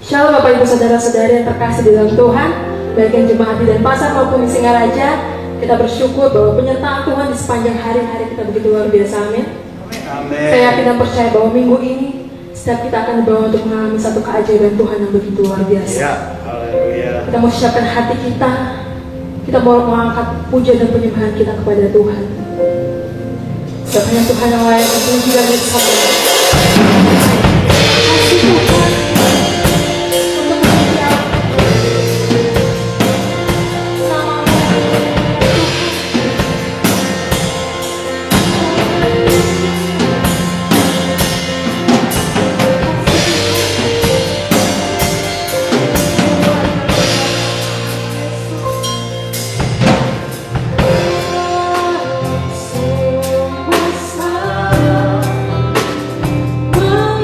Shalom Bapak Ibu Saudara-saudari yang terkasih di dalam Tuhan, baik yang jemaat di Denpasar maupun di Singaraja. Kita bersyukur bahwa penyertaan Tuhan di sepanjang hari-hari kita begitu luar biasa, amin. Saya yakin dan percaya bahwa minggu ini setiap kita akan dibawa untuk mengalami satu keajaiban Tuhan yang begitu luar biasa. Kita mau siapkan hati kita mau mengangkat puja dan penyembahan kita kepada Tuhan. Sebab hanya Tuhan yang layak dipuji dan disembah. Kasih Tuhan.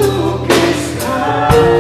Melukiskan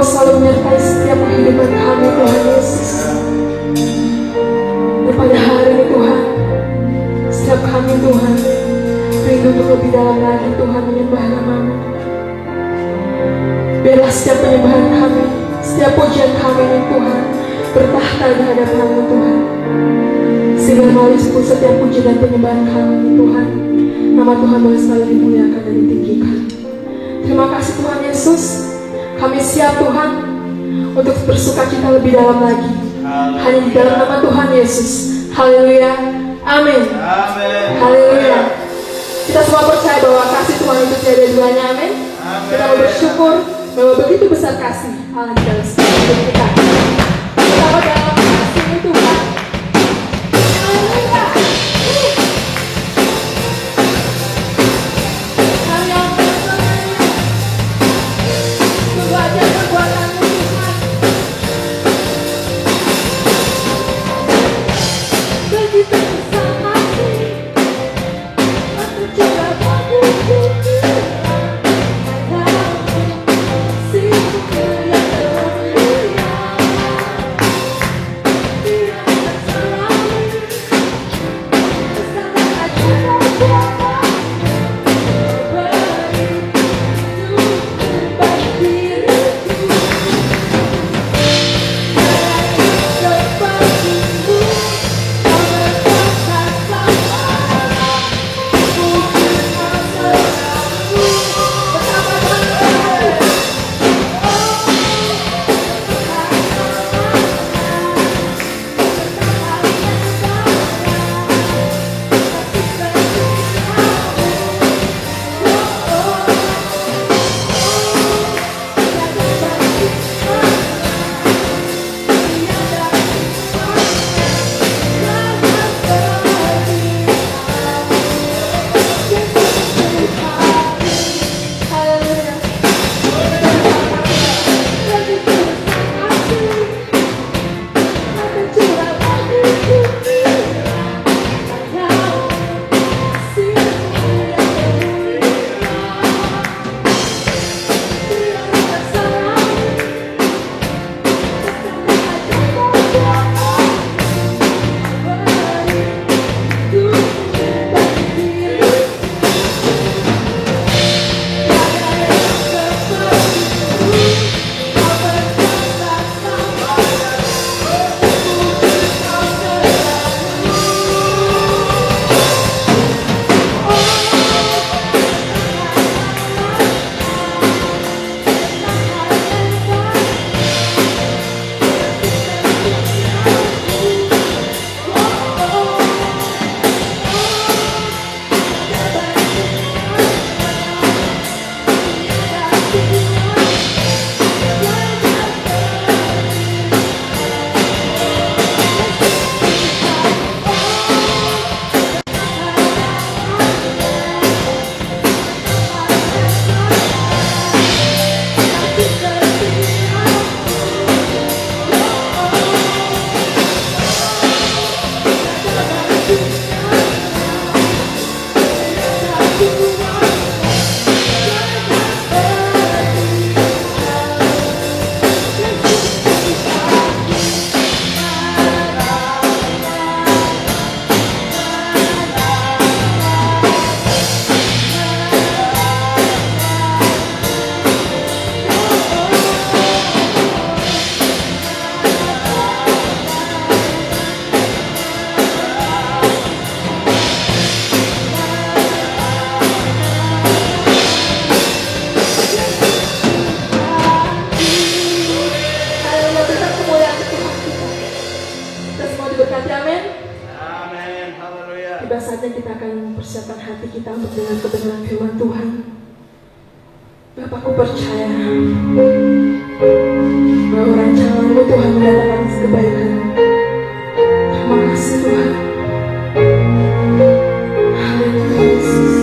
selalu menyertai setiap kehidupan kami, Tuhan Yesus. Dan pada hari ini Tuhan, setiap kami Tuhan rindu untuk lebih dalam lagi Tuhan menyembah nama-Mu. Biarlah setiap penyembahan kami, setiap pujian kami ini Tuhan bertahta di hadapan-Mu Tuhan. Sehingga melalui setiap pujian dan penyembahan kami Tuhan, nama Tuhan boleh selalu dimuliakan dan ditinggikan. Terima kasih Tuhan Yesus. Kami siap Tuhan untuk bersukacita lebih dalam lagi. Hanya di dalam nama Tuhan Yesus. Haleluya. Amin. Haleluya. Kita semua percaya bahwa kasih Tuhan itu tiada duanya. Amin. Kita mau bersyukur bahwa begitu besar kasih Allah di dalam setiap hidup kita. Kita dalam kasih Tuhan. Haleluya. Tiba saatnya kita akan persiapkan hati kita untuk dengan kebenaran firman Tuhan. Bapakku percaya bahwa rancangan-Mu Tuhan mendatangkan kebaikan. Terima kasih Tuhan. Haleluya Yesus.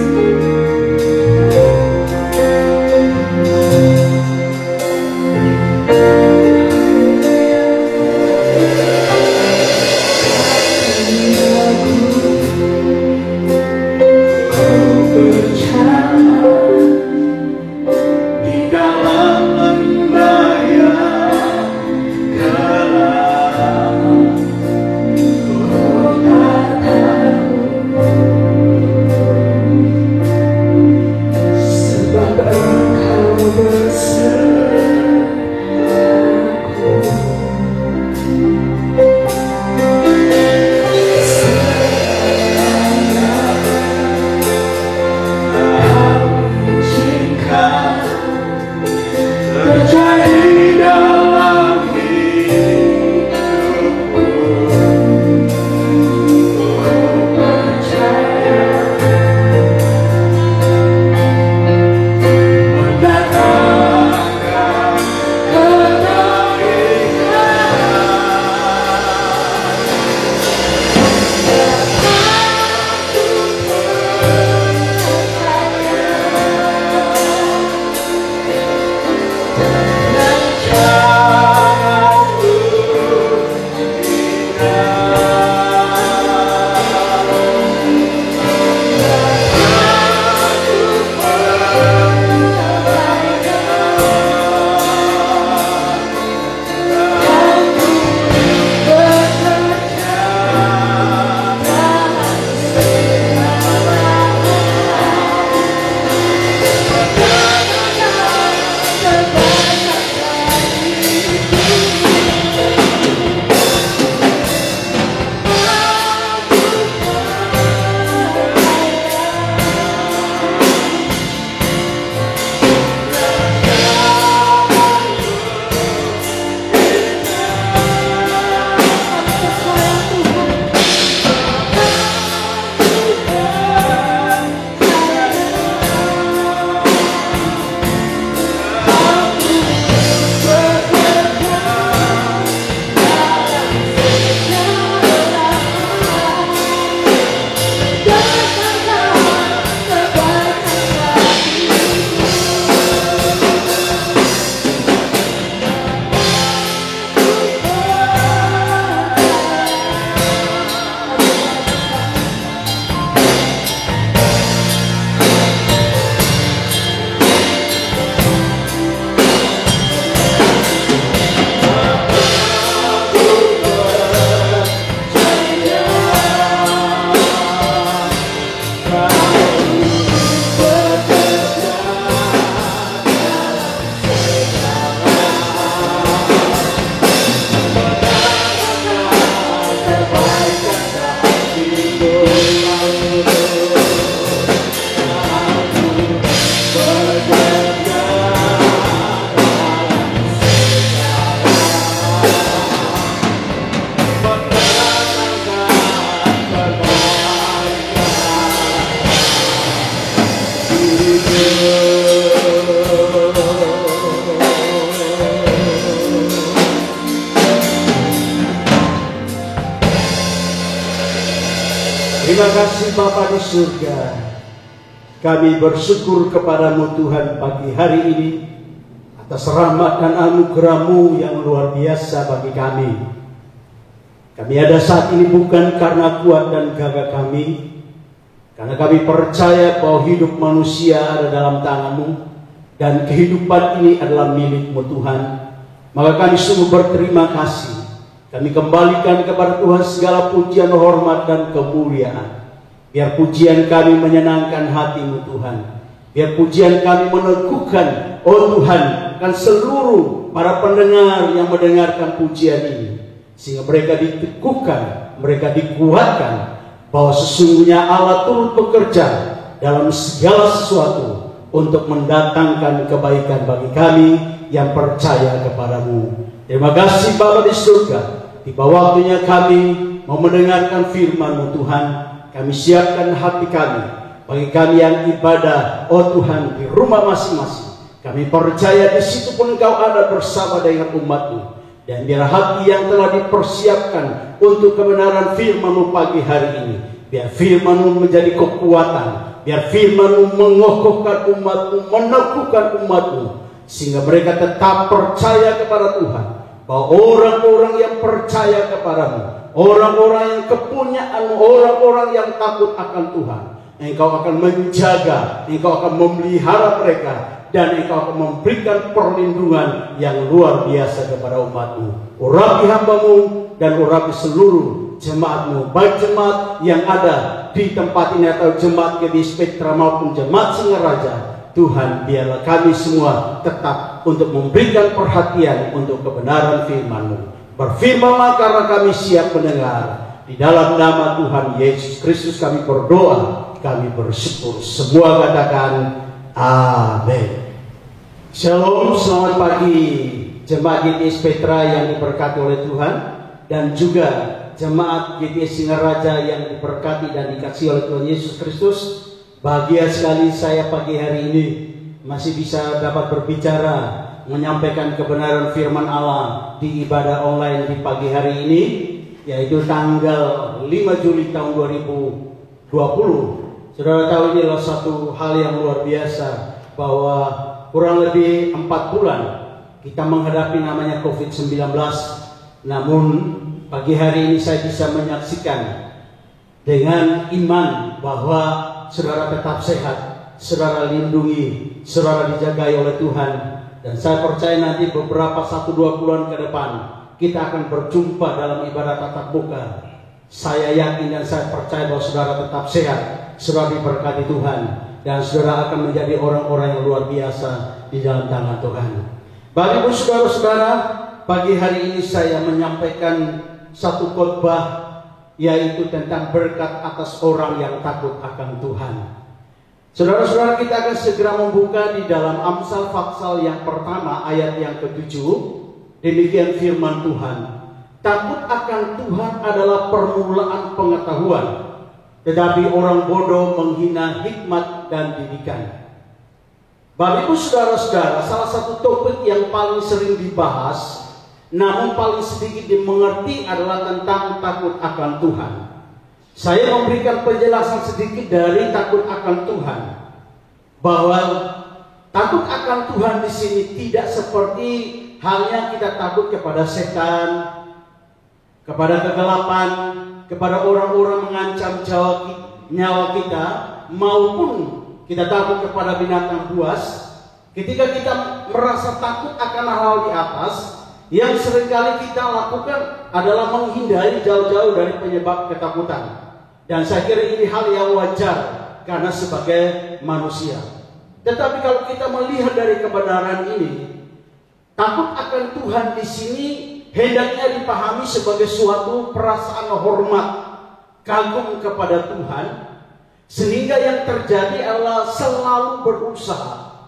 Terima kasih Bapa di surga. Kami bersyukur kepadamu Tuhan pagi hari ini atas rahmat dan anugerah-Mu yang luar biasa bagi kami. Kami ada saat ini bukan karena kuat dan gagah kami, Karena kami percaya bahwa hidup manusia ada dalam tangan-Mu, dan kehidupan ini adalah milik-Mu Tuhan. Maka kami sungguh berterima kasih. Kami kembalikan kepada Tuhan segala pujian, hormat, dan kemuliaan. Biar pujian kami menyenangkan hati-Mu Tuhan. Biar pujian kami meneguhkan, oh Tuhan, kan seluruh para pendengar yang mendengarkan pujian ini. Sehingga mereka diteguhkan, mereka dikuatkan, bahwa sesungguhnya Allah turut bekerja dalam segala sesuatu untuk mendatangkan kebaikan bagi kami yang percaya kepada-Mu. Terima kasih Bapa di surga. Tiba waktunya kami mau mendengarkan firman-Mu Tuhan. Kami siapkan hati kami bagi kami yang ibadah, oh Tuhan, di rumah masing-masing. Kami percaya di situ pun Engkau ada bersama dengan umat-Mu. Dan biar hati yang telah dipersiapkan untuk kebenaran firman-Mu pagi hari ini, biar firman-Mu menjadi kekuatan, biar firman-Mu mengokohkan umat-Mu, meneguhkan umat-Mu, sehingga mereka tetap percaya kepada Tuhan. Bahwa orang-orang yang percaya kepada-Mu, orang-orang yang kepunyaan-Mu, orang-orang yang takut akan Tuhan, Engkau akan menjaga, Engkau akan memelihara mereka, dan Engkau akan memberikan perlindungan yang luar biasa kepada umat-Mu. Urapi hamba-Mu dan urapi seluruh jemaat-Mu, baik jemaat yang ada di tempat ini atau jemaat GBI Spectra maupun jemaat Singaraja. Tuhan, biarlah kami semua tetap untuk memberikan perhatian untuk kebenaran firman-Mu. Berfirmanlah karena kami siap mendengar. Di dalam nama Tuhan Yesus Kristus kami berdoa, kami bersyukur. Semua katakan amin. Shalom, selamat pagi jemaat GBI Spectra yang diberkati oleh Tuhan, dan juga jemaat GBI Singaraja yang diberkati dan dikasihi oleh Tuhan Yesus Kristus. Bahagia sekali saya pagi hari ini masih bisa dapat berbicara, menyampaikan kebenaran firman Allah di ibadah online di pagi hari ini, yaitu tanggal 5 Juli tahun 2020. Saudara tahu ini adalah satu hal yang luar biasa, bahwa kurang lebih 4 bulan kita menghadapi namanya COVID-19. Namun pagi hari ini saya bisa menyaksikan dengan iman bahwa saudara tetap sehat, saudara lindungi, saudara dijagai oleh Tuhan. Dan saya percaya nanti beberapa 1-2 bulan ke depan kita akan berjumpa dalam ibadah tatap muka. Saya yakin dan saya percaya bahwa saudara tetap sehat, saudara diberkati Tuhan, dan saudara akan menjadi orang-orang yang luar biasa di dalam tangan Tuhan. Bapak Ibu saudara-saudara, pagi hari ini saya menyampaikan satu khotbah, yaitu tentang berkat atas orang yang takut akan Tuhan. Saudara-saudara, kita akan segera membuka di dalam Amsal pasal yang pertama ayat yang ke-7. Demikian firman Tuhan. Takut akan Tuhan adalah permulaan pengetahuan, tetapi orang bodoh menghina hikmat dan didikan. Bapak Ibu saudara-saudara, salah satu topik yang paling sering dibahas namun paling sedikit dimengerti adalah tentang takut akan Tuhan. Saya memberikan penjelasan sedikit dari takut akan Tuhan, bahwa takut akan Tuhan di sini tidak seperti halnya kita takut kepada setan, kepada kegelapan, kepada orang-orang mengancam nyawa kita, maupun kita takut kepada binatang buas. Ketika kita merasa takut akan hal di atas, yang seringkali kita lakukan adalah menghindari jauh-jauh dari penyebab ketakutan. Dan saya kira ini hal yang wajar karena sebagai manusia. Tetapi kalau kita melihat dari kebenaran ini, takut akan Tuhan di sini hendaknya dipahami sebagai suatu perasaan hormat, kagum kepada Tuhan, sehingga yang terjadi adalah selalu berusaha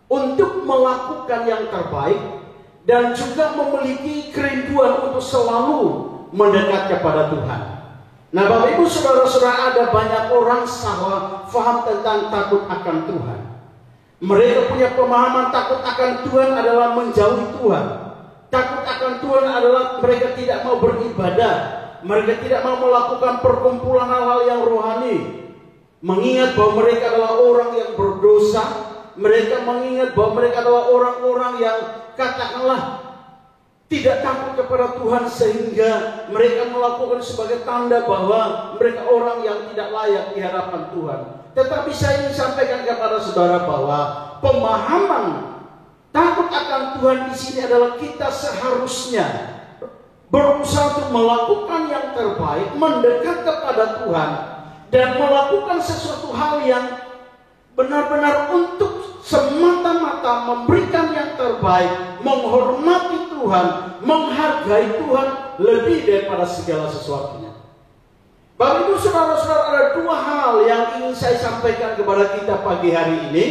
untuk melakukan yang terbaik, dan juga memiliki kerinduan untuk selalu mendekat kepada Tuhan. Nah Bapak Ibu saudara-saudara, ada banyak orang salah faham tentang takut akan Tuhan. Mereka punya pemahaman takut akan Tuhan adalah menjauhi Tuhan. Takut akan Tuhan adalah mereka tidak mau beribadah, mereka tidak mau melakukan perkumpulan hal-hal yang rohani. Mengingat bahwa mereka adalah orang yang berdosa, mereka mengingat bahwa mereka adalah orang-orang yang katakanlah tidak takut kepada Tuhan sehingga mereka melakukan sebagai tanda bahwa mereka orang yang tidak layak di hadapan Tuhan. Tetapi saya ingin sampaikan kepada saudara bahwa pemahaman takut akan Tuhan di sini adalah kita seharusnya berusaha untuk melakukan yang terbaik, mendekat kepada Tuhan, dan melakukan sesuatu hal yang benar-benar untuk semata-mata memberikan yang terbaik, menghormati Tuhan, menghargai Tuhan lebih daripada segala sesuatunya. Bapak Ibu saudara-saudara, ada dua hal yang ingin saya sampaikan kepada kita pagi hari ini,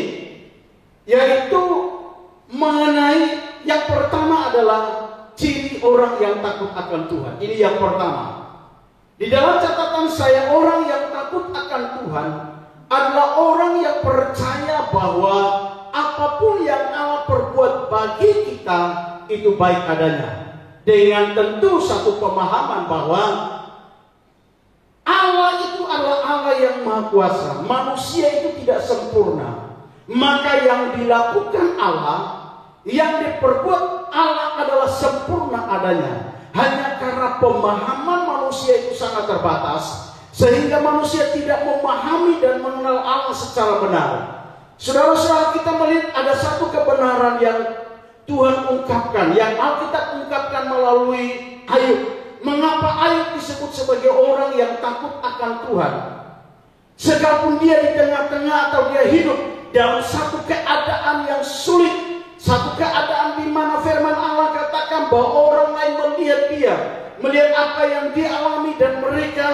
yaitu mengenai yang pertama adalah ciri orang yang takut akan Tuhan. Ini yang pertama. Di dalam catatan saya, orang yang takut akan Tuhan adalah orang yang percaya bahwa apapun yang Allah perbuat bagi kita itu baik adanya. Dengan tentu satu pemahaman bahwa Allah itu adalah Allah yang Maha Kuasa. Manusia itu tidak sempurna. Maka yang dilakukan Allah, yang diperbuat Allah adalah sempurna adanya. Hanya karena pemahaman manusia itu sangat terbatas, sehingga manusia tidak memahami dan mengenal Allah secara benar. Saudara-saudara, kita melihat ada satu kebenaran yang Tuhan ungkapkan, yang Alkitab ungkapkan melalui Ayub. Mengapa Ayub disebut sebagai orang yang takut akan Tuhan? Sekalipun dia di tengah-tengah atau dia hidup dalam satu keadaan yang sulit, satu keadaan di mana firman Allah katakan bahwa orang lain melihat dia, melihat apa yang dia alami, dan mereka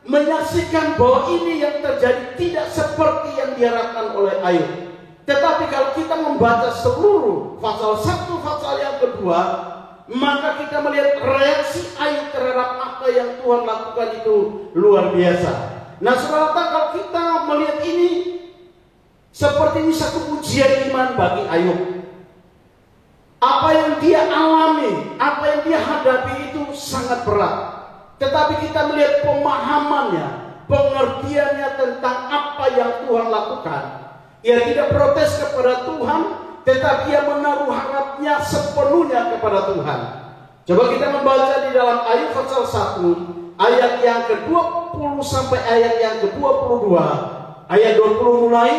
menyaksikan bahwa ini yang terjadi tidak seperti yang diharapkan oleh Ayub. Tetapi kalau kita membaca seluruh pasal 1, pasal yang kedua, maka kita melihat reaksi Ayub terhadap apa yang Tuhan lakukan itu luar biasa. Nah saudara, kalau kita melihat ini seperti ini satu ujian iman bagi Ayub. Apa yang dia alami, apa yang dia hadapi itu sangat berat. Tetapi kita melihat pemahamannya, pengertiannya tentang apa yang Tuhan lakukan. Ia tidak protes kepada Tuhan, tetapi ia menaruh harapnya sepenuhnya kepada Tuhan. Coba kita membaca di dalam Ayub pasal 1, ayat yang ke-20 sampai ayat yang ke-22. Ayat 20 mulai,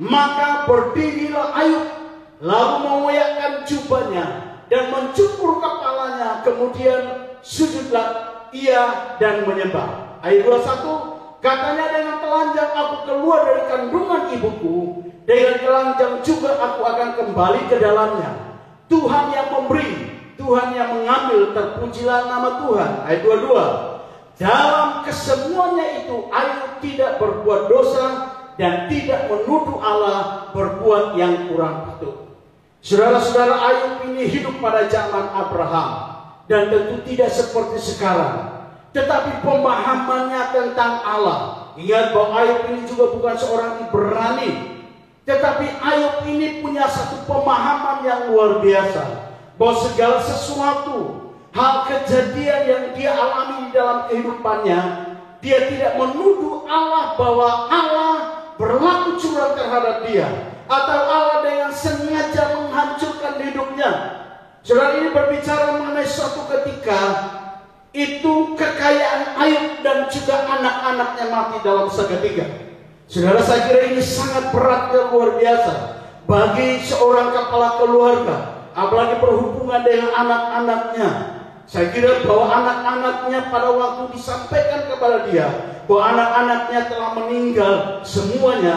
maka berdirilah Ayub, lalu mengoyakkan jubahnya dan mencukur kepalanya, kemudian sujudlah ia dan menyembah. Ayat 21, katanya, dengan telanjang aku keluar dari kandungan ibuku, dengan telanjang juga aku akan kembali ke dalamnya. Tuhan yang memberi, Tuhan yang mengambil, terpujilah nama Tuhan. Ayat 22, dalam kesemuanya itu Ayub tidak berbuat dosa dan tidak menuduh Allah berbuat yang kurang patut. Saudara-saudara, Ayub ini hidup pada zaman Abraham, dan tentu tidak seperti sekarang. Tetapi pemahamannya tentang Allah, ingat bahwa Ayub ini juga bukan seorang Ibrani, tetapi Ayub ini punya satu pemahaman yang luar biasa, bahwa segala sesuatu, hal kejadian yang dia alami di dalam kehidupannya, dia tidak menuduh Allah bahwa Allah berlaku curang terhadap dia, atau Allah dengan sengaja menghancurkan hidupnya. Saudara, ini berbicara mengenai suatu ketika itu kekayaan Ayub dan juga anak-anaknya mati dalam seketika. Saudara, saya kira ini sangat berat dan luar biasa bagi seorang kepala keluarga, apalagi berhubungan dengan anak-anaknya. Saya kira bahwa anak-anaknya pada waktu disampaikan kepada dia bahwa anak-anaknya telah meninggal semuanya,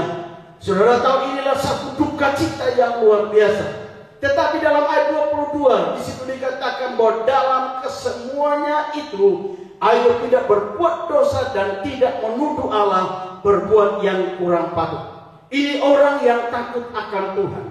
saudara tahu inilah satu duka cita yang luar biasa. Tetapi dalam ayat 22 di situ dikatakan bahwa dalam kesemuanya itu Ayub tidak berbuat dosa dan tidak menuduh Allah berbuat yang kurang patut. Ini orang yang takut akan Tuhan.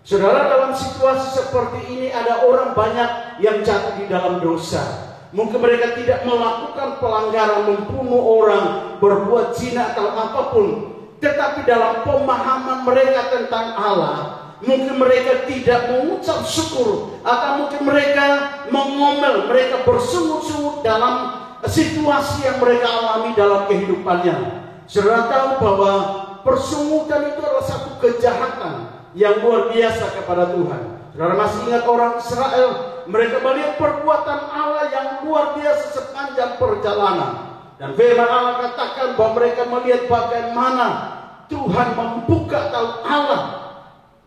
Saudara, dalam situasi seperti ini ada orang banyak yang jatuh di dalam dosa. Mungkin mereka tidak melakukan pelanggaran, membunuh orang, berbuat zina atau apapun, tetapi dalam pemahaman mereka tentang Allah, mungkin mereka tidak mengucap syukur, atau mungkin mereka mengomel, mereka bersungut-sungut dalam situasi yang mereka alami dalam kehidupannya. Saudara tahu bahwa persungutan itu adalah satu kejahatan yang luar biasa kepada Tuhan. Saudara masih ingat orang Israel? Mereka melihat perbuatan Allah yang luar biasa sepanjang perjalanan. Dan firman Allah katakan bahwa mereka melihat bagaimana Tuhan membuka taut Allah,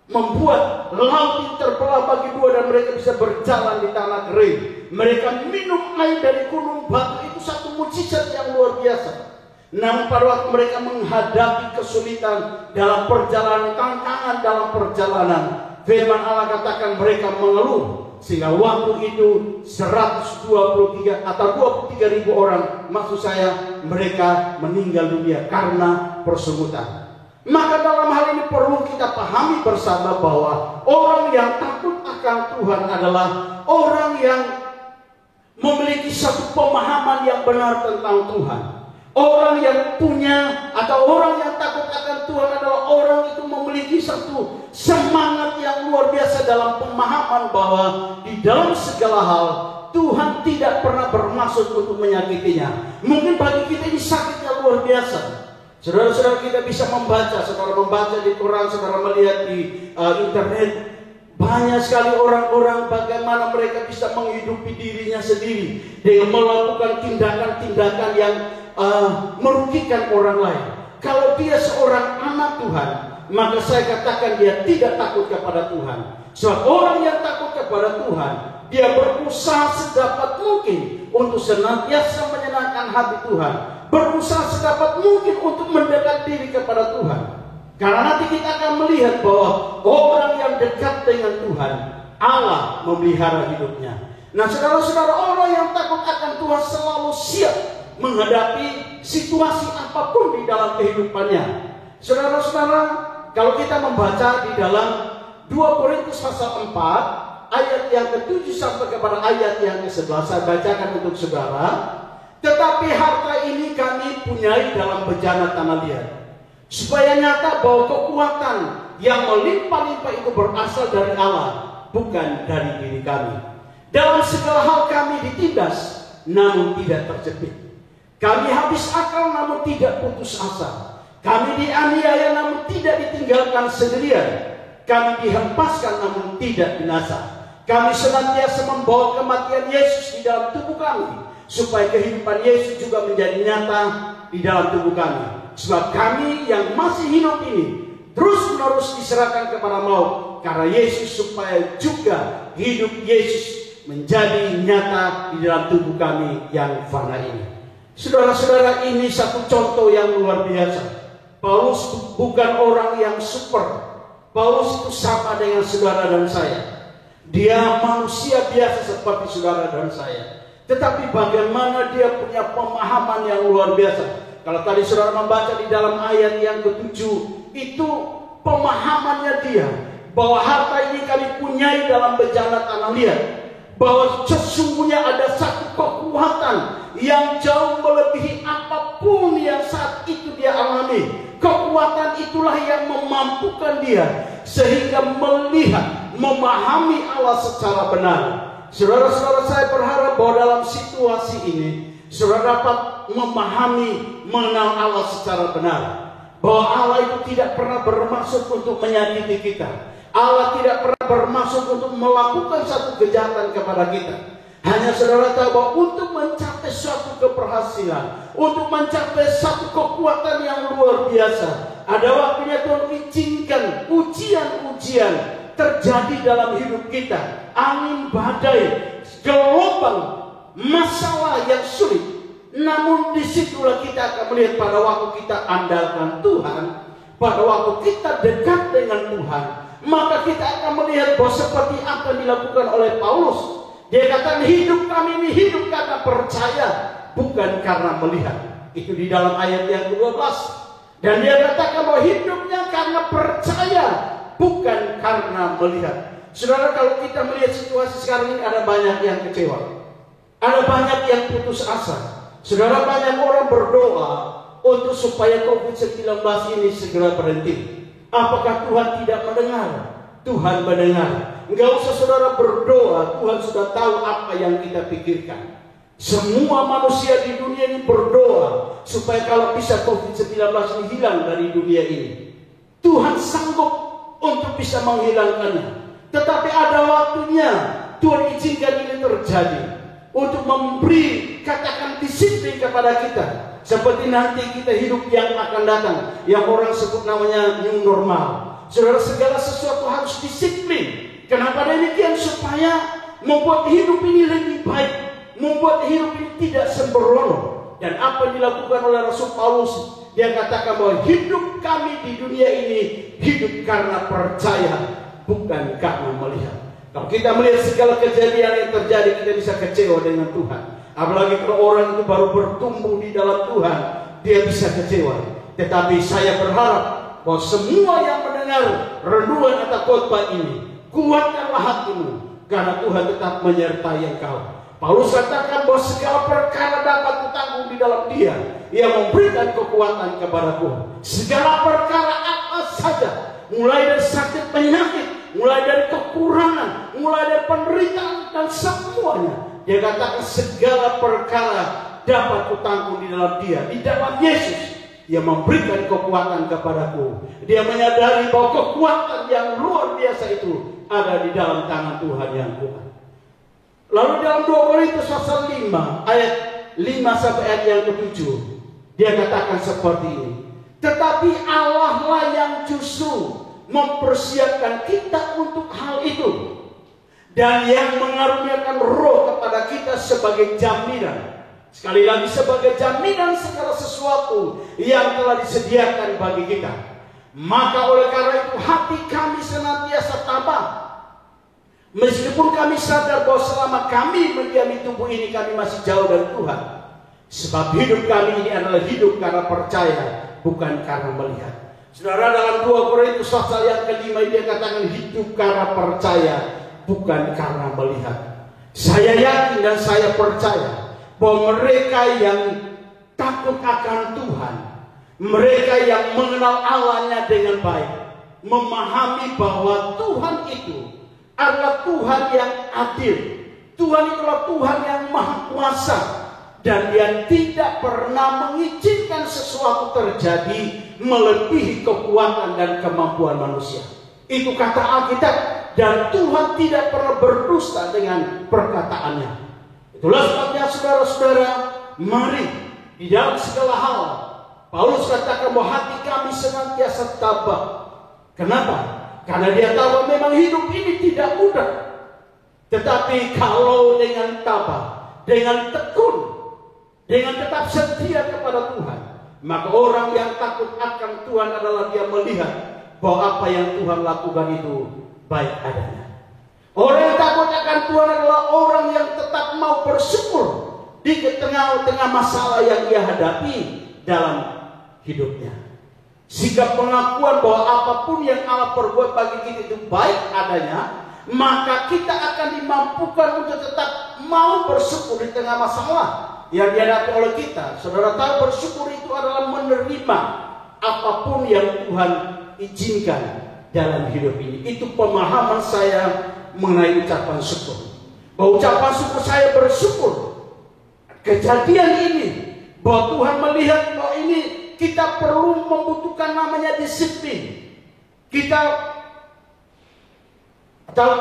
membuat laut itu terbelah bagi dua dan mereka bisa berjalan di tanah kering. Mereka minum air dari gunung batu, itu satu mukjizat yang luar biasa. Namun pada waktu mereka menghadapi kesulitan dalam perjalanan, tantangan dalam perjalanan, firman Allah katakan mereka mengeluh. Sehingga waktu itu 123 atau 23.000 orang, maksud saya, mereka meninggal dunia karena persungutan. Maka dalam hal ini perlu kita pahami bersama bahwa orang yang takut akan Tuhan adalah orang yang memiliki satu pemahaman yang benar tentang Tuhan. Orang yang punya atau orang yang takut akan Tuhan adalah orang itu memiliki satu semangat yang luar biasa dalam pemahaman bahwa di dalam segala hal Tuhan tidak pernah bermaksud untuk menyakitinya. Mungkin bagi kita ini sakitnya luar biasa. Saudara-saudara kita bisa membaca, saudara membaca di Quran, saudara melihat di internet, banyak sekali orang-orang bagaimana mereka bisa menghidupi dirinya sendiri dengan melakukan tindakan-tindakan yang merugikan orang lain. Kalau dia seorang anak Tuhan, maka saya katakan dia tidak takut kepada Tuhan. Sebab orang yang takut kepada Tuhan, dia berusaha sedapat mungkin untuk senantiasa menyenangkan hati Tuhan, berusaha sedapat mungkin untuk mendekat diri kepada Tuhan. Karena nanti kita akan melihat bahwa orang yang dekat dengan Tuhan, Allah memelihara hidupnya. Nah, saudara-saudara, orang yang takut akan Tuhan selalu siap menghadapi situasi apapun di dalam kehidupannya. Saudara-saudara, kalau kita membaca di dalam 2 Korintus pasal 4 ayat yang ke-7 sampai kepada ayat yang ke-11, saya bacakan untuk saudara. Tetapi harta ini kami punyai dalam bejana tanah liat, supaya nyata bahwa kekuatan yang melimpah-limpah itu berasal dari Allah, bukan dari diri kami. Dalam segala hal kami ditindas, namun tidak terjepit. Kami habis akal namun tidak putus asa. Kami dianiaya namun tidak ditinggalkan sendirian. Kami dihempaskan namun tidak binasa. Kami senantiasa membawa kematian Yesus di dalam tubuh kami, supaya kehidupan Yesus juga menjadi nyata di dalam tubuh kami. Sebab kami yang masih hidup ini terus-menerus diserahkan kepada maut, karena Yesus, supaya juga hidup Yesus menjadi nyata di dalam tubuh kami yang fana ini. Saudara-saudara, ini satu contoh yang luar biasa. Paulus bukan orang yang super. Paulus itu sama dengan saudara dan saya. Dia manusia biasa seperti saudara dan saya. Tetapi bagaimana dia punya pemahaman yang luar biasa. Kalau tadi saudara membaca di dalam ayat yang ke-7, itu pemahamannya dia, bahwa harta ini kami punyai dalam bejana tanah liat, bahwa sesungguhnya ada satu kekuatan yang jauh melebihi apapun yang saat itu dia alami. Kekuatan itulah yang memampukan dia sehingga melihat, memahami Allah secara benar. Saudara-saudara, saya berharap bahwa dalam situasi ini saudara dapat memahami, mengenal Allah secara benar. Bahwa Allah itu tidak pernah bermaksud untuk menyakiti kita. Allah tidak pernah bermaksud untuk melakukan satu kejahatan kepada kita. Hanya saudara tahu bahwa untuk mencapai suatu keberhasilan, untuk mencapai satu kekuatan yang luar biasa, ada waktunya Tuhan izinkan ujian-ujian terjadi dalam hidup kita. Angin badai, gelombang, masalah yang sulit. Namun disitulah kita akan melihat pada waktu kita andalkan Tuhan, pada waktu kita dekat dengan Tuhan, maka kita akan melihat bahwa seperti apa yang dilakukan oleh Paulus. Dia katakan hidup kami ini hidup karena percaya, bukan karena melihat. Itu di dalam ayat yang ke-12. Dan dia katakan bahwa hidupnya karena percaya, bukan karena melihat. Saudara, kalau kita melihat situasi sekarang ini, ada banyak yang kecewa, ada banyak yang putus asa. Saudara, banyak orang berdoa untuk supaya COVID-19 ini segera berhenti. Apakah Tuhan tidak mendengar? Tuhan mendengar. Enggak usah saudara berdoa, Tuhan sudah tahu apa yang kita pikirkan. Semua manusia di dunia ini berdoa supaya kalau bisa COVID-19 ini hilang dari dunia ini. Tuhan sanggup untuk bisa menghilangkannya. Tetapi ada waktunya Tuhan izinkan ini terjadi untuk memberi, katakan, disiplin kepada kita. Seperti nanti kita hidup yang akan datang, yang orang sebut namanya new normal. Saudara, segala sesuatu harus disiplin. Kenapa demikian? Supaya membuat hidup ini lebih baik, membuat hidup ini tidak sembrono. Dan apa yang dilakukan oleh Rasul Paulus, dia katakan bahwa hidup kami di dunia ini hidup karena percaya, bukan karena melihat. Kalau kita melihat segala kejadian yang terjadi, kita bisa kecewa dengan Tuhan. Apalagi kalau orang itu baru bertumbuh di dalam Tuhan, dia bisa kecewa. Tetapi saya berharap bahwa semua yang mendengar renungan atau khotbah ini, kuatkanlah hatimu, karena Tuhan tetap menyertai engkau. Paulus katakan bahwa segala perkara dapat kutanggung di dalam Dia yang memberikan kekuatan kepadaku. Segala perkara apa saja, mulai dari sakit penyakit, mulai dari kekurangan, mulai dari penderitaan dan semuanya. Dia katakan segala perkara dapat kutanggung di dalam Dia, di dalam Yesus yang memberikan kekuatan kepadaku. Dia menyadari bahwa kekuatan yang luar biasa itu ada di dalam tangan Tuhan yang kuat. Lalu dalam 2 Korintus pasal 5 ayat 5 sampai ayat yang ke-7, dia katakan seperti ini. Tetapi Allah lah yang justru mempersiapkan kita untuk hal itu, dan yang mengaruniakan Roh kepada kita sebagai jaminan. Sekali lagi, sebagai jaminan segala sesuatu yang telah disediakan bagi kita. Maka oleh karena itu hati kami senantiasa tabah, meskipun kami sadar bahwa selama kami mendiami tubuh ini, kami masih jauh dari Tuhan. Sebab hidup kami ini adalah hidup karena percaya, bukan karena melihat. Saudara, dalam 2 Korintus pasal yang ke-5 dia katakan hidup karena percaya, bukan karena melihat. Saya yakin dan saya percaya bahwa mereka yang takut akan Tuhan, mereka yang mengenal Allahnya dengan baik, memahami bahwa Tuhan itu adalah Tuhan yang adil. Tuhan itu adalah Tuhan yang maha kuasa, dan Dia tidak pernah mengizinkan sesuatu terjadi melebihi kekuatan dan kemampuan manusia. Itu kata Alkitab, dan Tuhan tidak pernah berdusta dengan perkataannya. Itulah sebabnya saudara-saudara, mari di dalam segala hal, Paulus katakan bahwa hati kami senantiasa tabah. Kenapa? Karena dia tahu memang hidup ini tidak mudah. Tetapi kalau dengan tabah, dengan tekun, dengan tetap setia kepada Tuhan, maka orang yang takut akan Tuhan adalah dia melihat bahwa apa yang Tuhan lakukan itu baik adanya. Orang yang takut akan Tuhan adalah orang yang tetap mau bersyukur di tengah-tengah masalah yang dia hadapi dalam hidupnya. Sikap pengakuan bahwa apapun yang Allah perbuat bagi kita itu baik adanya, maka kita akan dimampukan untuk tetap mau bersyukur di tengah masalah yang dihadapi oleh kita. Saudara tahu, bersyukur itu adalah menerima apapun yang Tuhan izinkan dalam hidup ini. Itu pemahaman saya mengenai ucapan syukur. Bahwa ucapan syukur, saya bersyukur kejadian ini, bahwa Tuhan melihat bahwa ini kita perlu membutuhkan namanya disiplin. Kita atau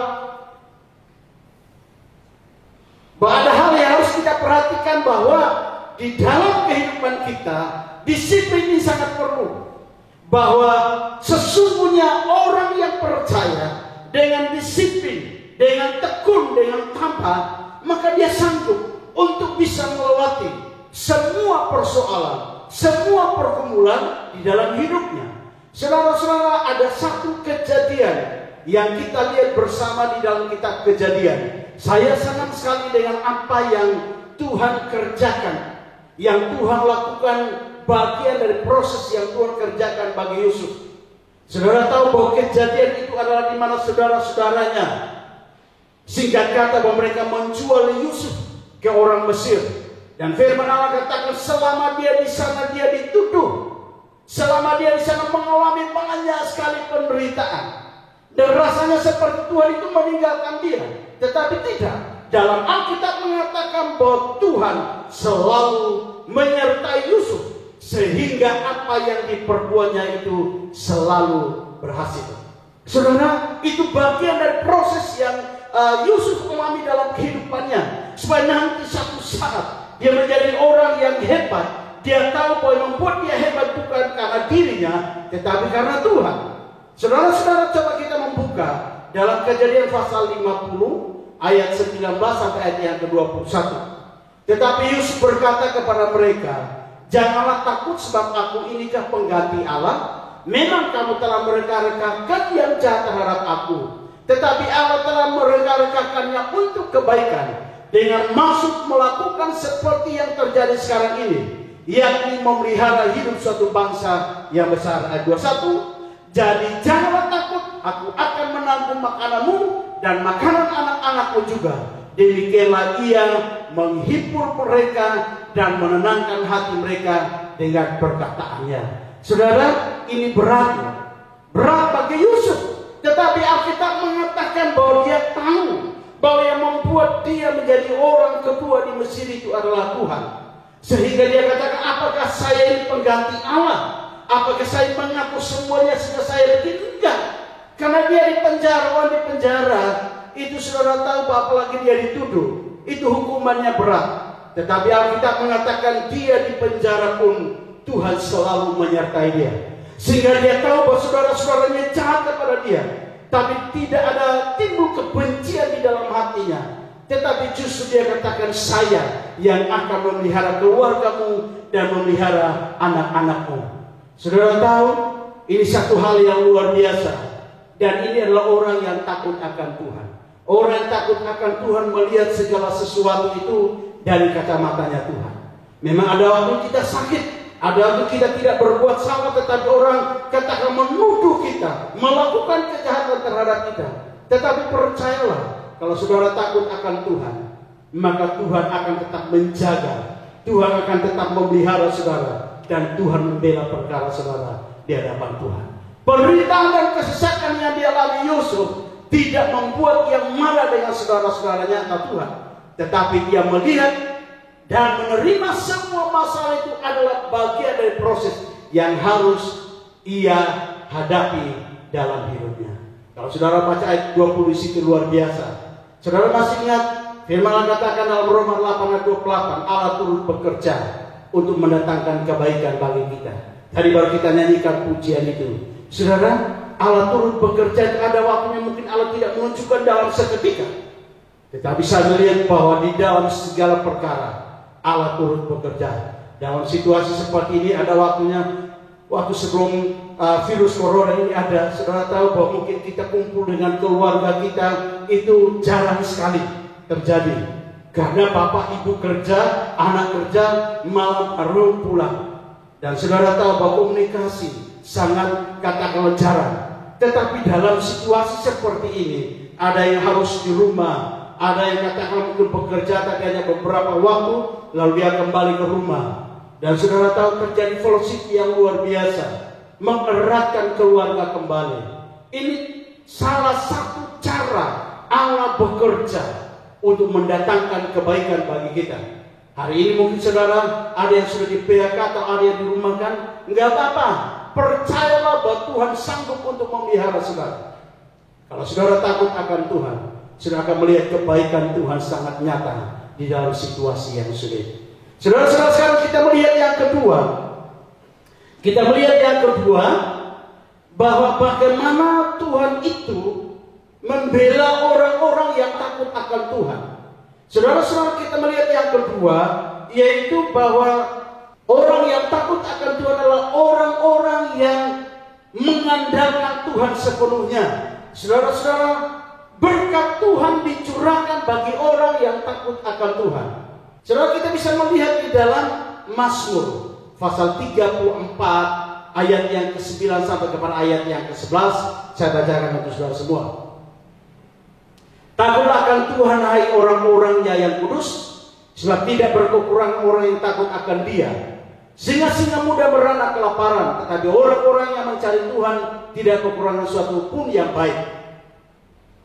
bahwa ada hal yang harus kita perhatikan, bahwa di dalam kehidupan kita disiplin ini sangat perlu. Bahwa sesungguhnya orang yang percaya dengan disiplin, dengan tekun, dengan tabah, maka dia sanggup untuk bisa melewati semua persoalan, semua pergumulan di dalam hidupnya. Saudara-saudara, ada satu kejadian yang kita lihat bersama di dalam kitab Kejadian. Saya senang sekali dengan apa yang Tuhan kerjakan, yang Tuhan lakukan, bagian dari proses yang Tuhan kerjakan bagi Yusuf. Saudara tahu bahwa kejadian itu adalah di mana saudara-saudaranya, singkat kata, bahwa mereka menjual Yusuf ke orang Mesir. Dan firman Allah katakan selama dia di sana dia dituduh, selama dia di sana mengalami banyak sekali penderitaan, dan rasanya seperti Tuhan itu meninggalkan dia. Tetapi tidak. Dalam Alkitab mengatakan bahwa Tuhan selalu menyertai Yusuf, sehingga apa yang diperbuatnya itu selalu berhasil. Saudara, itu bagian dari proses yang Yusuf alami dalam kehidupannya, supaya nanti satu saat dia menjadi orang yang hebat. Dia tahu bahwa yang membuat dia hebat bukan karena dirinya, tetapi karena Tuhan. Saudara-saudara, coba kita membuka dalam Kejadian pasal 50 ayat 19 sampai ayat yang ke-21. Tetapi Yusuf berkata kepada mereka, janganlah takut, sebab aku inikah pengganti Allah. Memang kamu telah mereka-rekakan yang jahat terhadap aku, tetapi Allah telah mereka-rekakannya untuk kebaikan, dengan maksud melakukan seperti yang terjadi sekarang ini, yakni memelihara hidup suatu bangsa yang besar. Ayat 21, jadi janganlah takut, aku akan menanggung makananmu dan makanan anak-anakmu juga. Demikianlah ia menghibur mereka dan menenangkan hati mereka dengan perkataannya. Saudara, ini berat bagi Yusuf. Tetapi Alkitab mengatakan bahwa dia tahu bahwa yang membuat dia menjadi orang kedua di Mesir itu adalah Tuhan. Sehingga dia katakan, apakah saya ini pengganti Allah? Apakah saya mengaku semuanya sehingga saya begitu? Enggak. Karena dia di penjara, orang di penjara itu saudara tahu bahwa apalagi dia dituduh, itu hukumannya berat. Tetapi Alkitab mengatakan dia di penjara pun Tuhan selalu menyertai dia, sehingga dia tahu bahwa saudara-saudaranya jahat kepada dia, tapi tidak ada timbul kebencian di dalam hatinya. Tetapi justru dia katakan, saya yang akan memelihara keluargamu dan memelihara anak-anakmu. Saudara tahu, ini satu hal yang luar biasa. Dan ini adalah orang yang takut akan Tuhan. Orang yang takut akan Tuhan melihat segala sesuatu itu dari kacamatanya Tuhan. Memang ada waktu kita sakit, ada waktu kita tidak berbuat salah, tetapi orang katakan menuduh kita, melakukan kejahatan terhadap kita. Tetapi percayalah, kalau saudara takut akan Tuhan, maka Tuhan akan tetap menjaga, Tuhan akan tetap memelihara saudara, dan Tuhan membela perkara saudara di hadapan Tuhan. Penderitaan dan kesesakan yang dialami Yusuf tidak membuat dia marah dengan saudara-saudaranya atau Tuhan, tetapi dia melihat dan menerima semua masalah itu adalah bagian dari proses yang harus ia hadapi dalam hidupnya. Kalau saudara baca ayat 20 di situ luar biasa. Saudara masih ingat firman Allah katakan dalam Roma 8 ayat 28, Allah turut bekerja untuk mendatangkan kebaikan bagi kita. Tadi baru kita nyanyikan pujian itu. Saudara, Allah turut bekerja. Ada waktunya mungkin Allah tidak menunjukkan dalam seketika, tetapi saya melihat bahwa di dalam segala perkara Allah turut bekerja. Dalam situasi seperti ini ada waktunya. Waktu sebelum virus corona ini ada, saudara tahu bahwa mungkin kita kumpul dengan keluarga kita itu jarang sekali terjadi, karena bapak ibu kerja, anak kerja, malam baru pulang. Dan saudara tahu bahwa komunikasi sangat katakanlah jarang. Tetapi dalam situasi seperti ini, ada yang harus di rumah, ada yang katakan mungkin bekerja tapi hanya beberapa waktu, lalu dia kembali ke rumah. Dan saudara tahu terjadi fellowship yang luar biasa, mengeratkan keluarga kembali. Ini salah satu cara Allah bekerja untuk mendatangkan kebaikan bagi kita. Hari ini mungkin saudara ada yang sudah di PHK atau ada yang dirumahkan, enggak apa-apa. Percayalah bahwa Tuhan sanggup untuk memelihara saudara. Kalau saudara takut akan Tuhan, saudara akan melihat kebaikan Tuhan sangat nyata di dalam situasi yang sulit. Saudara-saudara, sekarang kita melihat yang kedua. Kita melihat yang kedua, bahwa bagaimana Tuhan itu membela orang-orang yang takut akan Tuhan. Saudara-saudara, kita melihat yang kedua, yaitu bahwa orang yang takut akan Tuhan adalah orang-orang yang mengandalkan Tuhan sepenuhnya. Saudara-saudara, berkat Tuhan dicurahkan bagi orang yang takut akan Tuhan. Saudara, kita bisa melihat di dalam Mazmur pasal 34 ayat yang ke-9 sampai kepada ayat yang ke-11. Saya bacakan untuk saudara semua. Takutlah akan Tuhan, hai orang-orangnya yang kudus, sebab tidak berkekurangan orang yang takut akan Dia. Singa-singa muda beranak kelaparan, tetapi orang-orang yang mencari Tuhan tidak kekurangan suatu pun yang baik.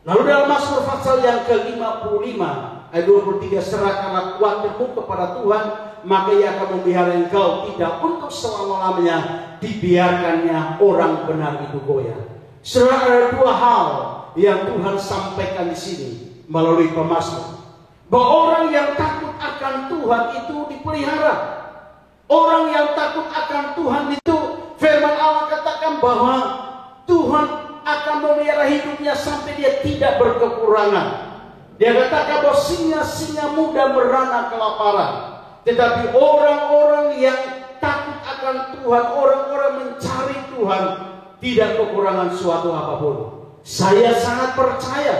Lalu dalam Mazmur pasal yang ke-55 ayat 23, serahkanlah kuatirmu kepada Tuhan, maka Ia akan memelihara engkau, tidak untuk selama-lamanya dibiarkannya orang benar itu goyah. Saudara, ada dua hal yang Tuhan sampaikan di sini melalui pemazmur. Bahwa orang yang takut akan Tuhan itu dipelihara. Orang yang takut akan Tuhan itu, firman Allah katakan bahwa Tuhan akan memelihara hidupnya sampai dia tidak berkekurangan. Dia katakan bahwa singa-singa muda merana kelaparan. Tetapi orang-orang yang takut akan Tuhan, orang-orang mencari Tuhan, tidak kekurangan suatu apapun. Saya sangat percaya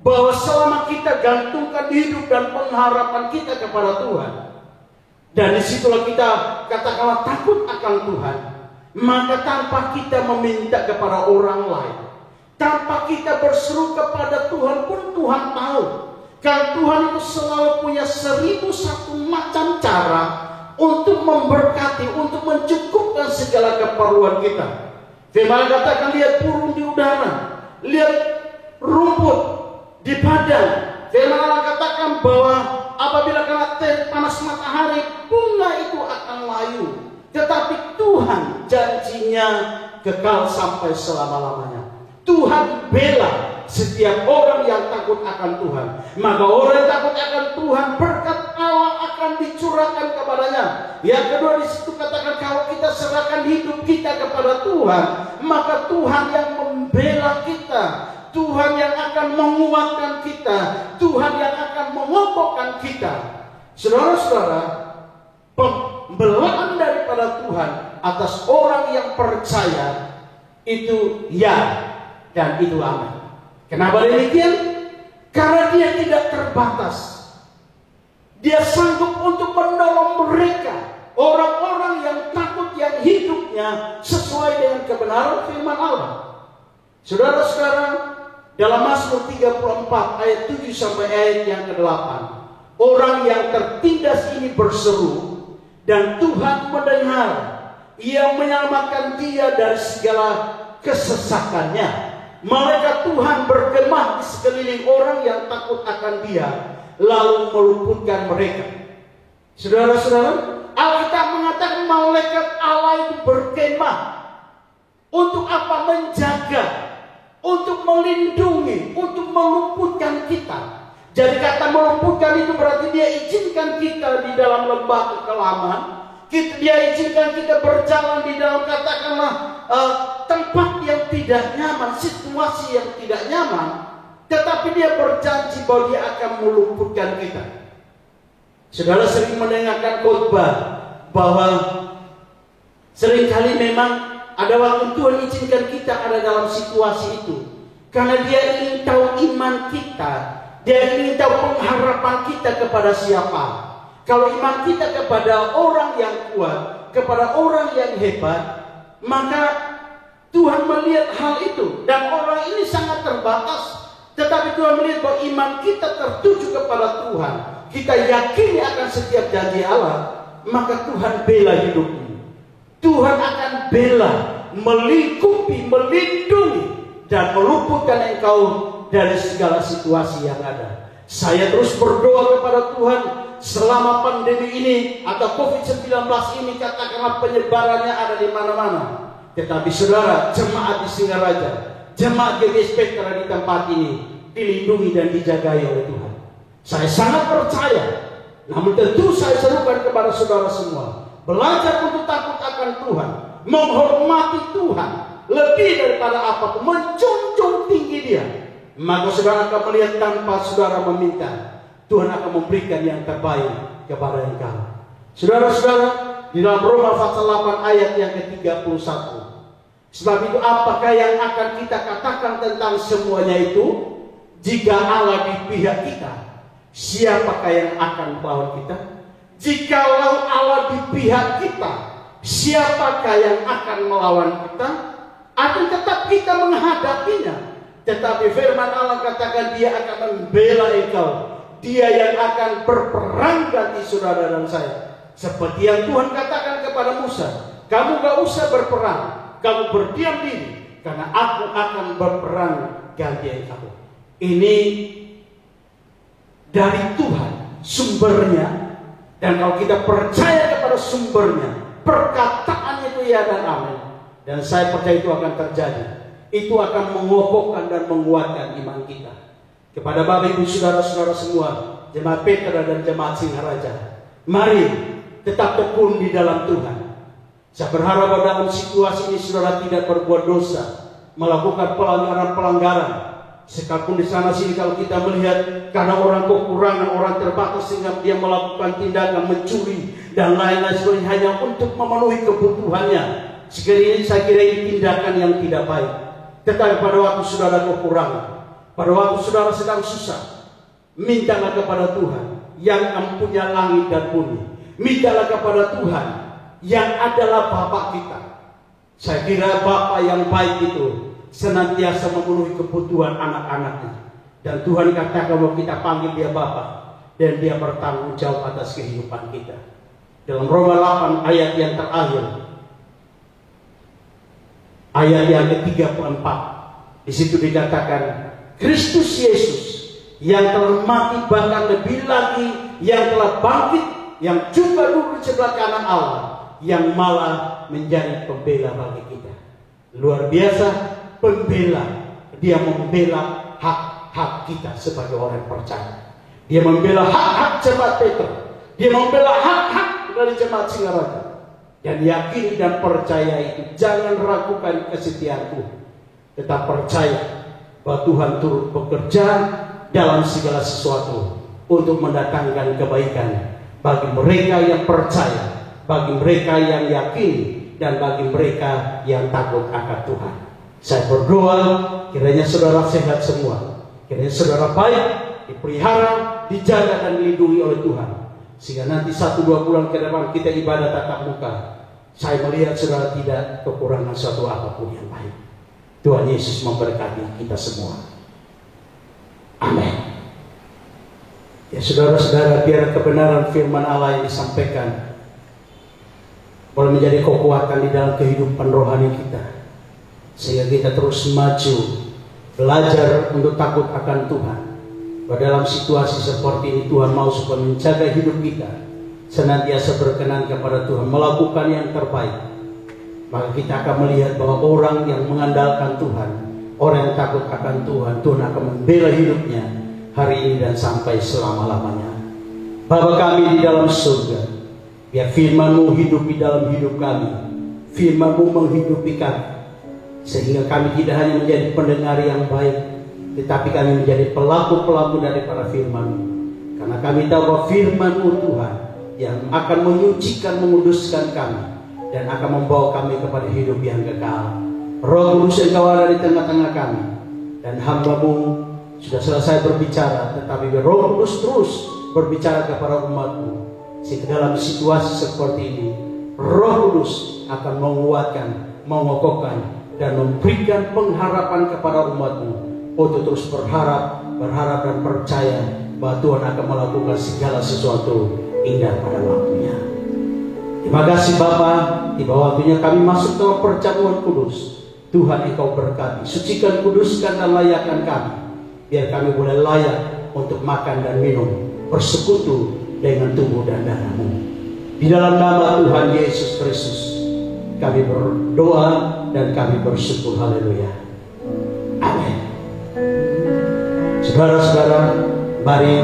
bahwa selama kita gantungkan hidup dan pengharapan kita kepada Tuhan, dan disitulah kita katakanlah takut akan Tuhan, maka tanpa kita meminta kepada orang lain, tanpa kita berseru kepada Tuhan pun Tuhan tahu. Karena Tuhan itu selalu punya 1001 macam cara untuk memberkati, untuk mencukupkan segala keperluan kita. Firman katakan, lihat burung di udara, lihat rumput di padang. Firman Allah katakan bahwa apabila kena panas matahari, bunga itu akan layu. Tetapi Tuhan janjinya kekal sampai selama-lamanya. Tuhan bela setiap orang yang takut akan Tuhan. Maka orang yang takut akan Tuhan, berkat Allah akan dicurahkan kepadanya. Yang kedua di situ katakan, kalau kita serahkan hidup kita kepada Tuhan, maka Tuhan yang membela kita, Tuhan yang akan menguatkan kita, Tuhan yang akan mengokohkan kita. Saudara-saudara, pembelaan daripada Tuhan atas orang yang percaya itu ya, dan itu amin. Kenapa demikian? Karena dia tidak terbatas. Dia sanggup untuk menolong mereka, orang-orang yang takut, yang hidupnya sesuai dengan kebenaran firman Allah. Saudara-saudara, dalam Mazmur 34 ayat 7 sampai ayat yang ke-8, orang yang tertindas ini berseru, dan Tuhan mendengar. Ia menyelamatkan dia dari segala kesesakannya. Malaikat Tuhan bergema di sekeliling orang yang takut akan dia, lalu meluputkan mereka. Saudara-saudara, Alkitab mengatakan malaikat Allah itu bergema. Untuk apa? Menjaga, untuk melindungi, untuk meluputkan kita. Jadi kata meluputkan itu berarti dia izinkan kita di dalam lembah kekelaman. Dia izinkan kita berjalan di dalam katakanlah tempat yang tidak nyaman, situasi yang tidak nyaman. Tetapi dia berjanji bahwa dia akan meluputkan kita. Saudara sering mendengarkan khotbah bahwa seringkali memang ada waktu Tuhan izinkan kita ada dalam situasi itu. Karena dia ingin tahu iman kita. Dia ingin tahu pengharapan kita kepada siapa. Kalau iman kita kepada orang yang kuat, kepada orang yang hebat, maka Tuhan melihat hal itu. Dan orang ini sangat terbatas. Tetapi Tuhan melihat bahwa iman kita tertuju kepada Tuhan, kita yakini akan setiap janji Allah, maka Tuhan bela hidupmu. Tuhan akan bela, melingkupi, melindungi, dan meluputkan engkau dari segala situasi yang ada. Saya terus berdoa kepada Tuhan, selama pandemi ini atau COVID-19 ini katakanlah penyebarannya ada di mana-mana. Tetapi saudara, jemaat di Singaraja, jemaat GBSP di tempat ini dilindungi dan dijagai oleh Tuhan. Saya sangat percaya. Namun tentu saya serukan kepada saudara semua, belajar untuk takut akan Tuhan, menghormati Tuhan lebih daripada apapun, menjunjung tinggi Dia. Maka saudara akan melihat tanpa saudara meminta, Tuhan akan memberikan yang terbaik kepada engkau. Saudara-saudara, di dalam Roma pasal 8 ayat yang ke-31. Sebab itu apakah yang akan kita katakan tentang semuanya itu? Jika Allah di pihak kita, siapakah yang akan melawan kita? Jikalau Allah di pihak kita, siapakah yang akan melawan kita? Akan tetap kita menghadapinya. Tetapi firman Allah katakan dia akan membela engkau. Dia yang akan berperang ganti saudara dan saya. Seperti yang Tuhan katakan kepada Musa, kamu gak usah berperang, kamu berdiam diri, karena aku akan berperang ganti engkau. Ini dari Tuhan sumbernya. Dan kalau kita percaya kepada sumbernya, perkataan itu ya dan amin. Dan saya percaya itu akan terjadi. itu akan mengokohkan dan menguatkan iman kita. Kepada Bapak Ibu saudara-saudara semua, jemaat Petra dan jemaat Singaraja, mari tetap tekun di dalam Tuhan. Saya berharap bahwa dalam situasi ini saudara tidak berbuat dosa, melakukan pelanggaran-pelanggaran. Sekalipun di sana sini kalau kita melihat karena orang kekurangan, orang terbatas sehingga dia melakukan tindakan mencuri dan lain-lain sebagainya hanya untuk memenuhi kebutuhannya. Sekali ini saya kira ini tindakan yang tidak baik. Tetapi pada waktu saudara kekurangan, pada waktu saudara sedang susah, mintalah kepada Tuhan yang mempunyai langit dan bumi. Mintalah kepada Tuhan yang adalah Bapa kita. Saya kira Bapa yang baik itu senantiasa memenuhi kebutuhan anak-anaknya. Dan Tuhan katakan bahwa kita panggil dia Bapa, dan dia bertanggung jawab atas kehidupan kita. Dalam Roma 8 ayat yang terakhir, ayat yang ke-34, di situ dikatakan Kristus Yesus yang telah mati, bahkan lebih lagi yang telah bangkit, yang juga duduk di sebelah kanan Allah, yang malah menjadi pembela bagi kita. Luar biasa. Pembela, dia membela hak-hak kita sebagai orang percaya. Dia membela hak-hak jemaat Petra, dia membela hak-hak dari jemaat Singaraja. Dan yakini dan percaya itu, jangan ragukan kesetiaanku, tetap percaya bahwa Tuhan turut bekerja dalam segala sesuatu untuk mendatangkan kebaikan bagi mereka yang percaya, bagi mereka yang yakin, dan bagi mereka yang takut akan Tuhan. Saya berdoa kiranya saudara sehat semua, kiranya saudara baik, dipelihara, dijaga dan dilindungi oleh Tuhan, sehingga nanti 1-2 bulan ke depan kita ibadah tatap muka, saya melihat saudara tidak kekurangan suatu apapun yang baik. Tuhan Yesus memberkati kita semua. Amin. Ya saudara-saudara, biar kebenaran firman Allah yang disampaikan boleh menjadi kekuatan di dalam kehidupan rohani kita, sehingga kita terus maju, belajar untuk takut akan Tuhan. Bahwa dalam situasi seperti ini Tuhan mau supaya menjaga hidup kita, senantiasa berkenan kepada Tuhan, melakukan yang terbaik. Maka kita akan melihat bahwa orang yang mengandalkan Tuhan, orang yang takut akan Tuhan, Tuhan akan membela hidupnya hari ini dan sampai selama-lamanya. Bapa kami di dalam surga, biar firman-Mu hidup di dalam hidup kami, firman-Mu menghidupi kami, sehingga kami tidak hanya menjadi pendengar yang baik, tetapi kami menjadi pelaku-pelaku daripada firman-Mu. Karena kami tahu bahwa firman-Mu Tuhan yang akan menyucikan, menguduskan kami, dan akan membawa kami kepada hidup yang kekal. Roh Kudus Engkau ada di tengah-tengah kami, dan hamba-Mu sudah selesai berbicara, tetapi Roh Kudus terus berbicara kepada umat-Mu, sehingga dalam situasi seperti ini Roh Kudus akan menguatkan, mengokohkan, dan memberikan pengharapan kepada umat-Mu untuk terus berharap dan percaya bahwa Tuhan akan melakukan segala sesuatu indah pada waktunya. Terima kasih Bapa, tiba waktunya kami masuk dalam perjamuan kudus. Tuhan Engkau berkati, sucikan, kuduskan, dan layakkan kami, biar kami boleh layak untuk makan dan minum, bersekutu dengan tubuh dan darah-Mu. Di dalam nama Tuhan Yesus Kristus kami berdoa dan kami bersyukur. Haleluya. Amin. Saudara-saudara, mari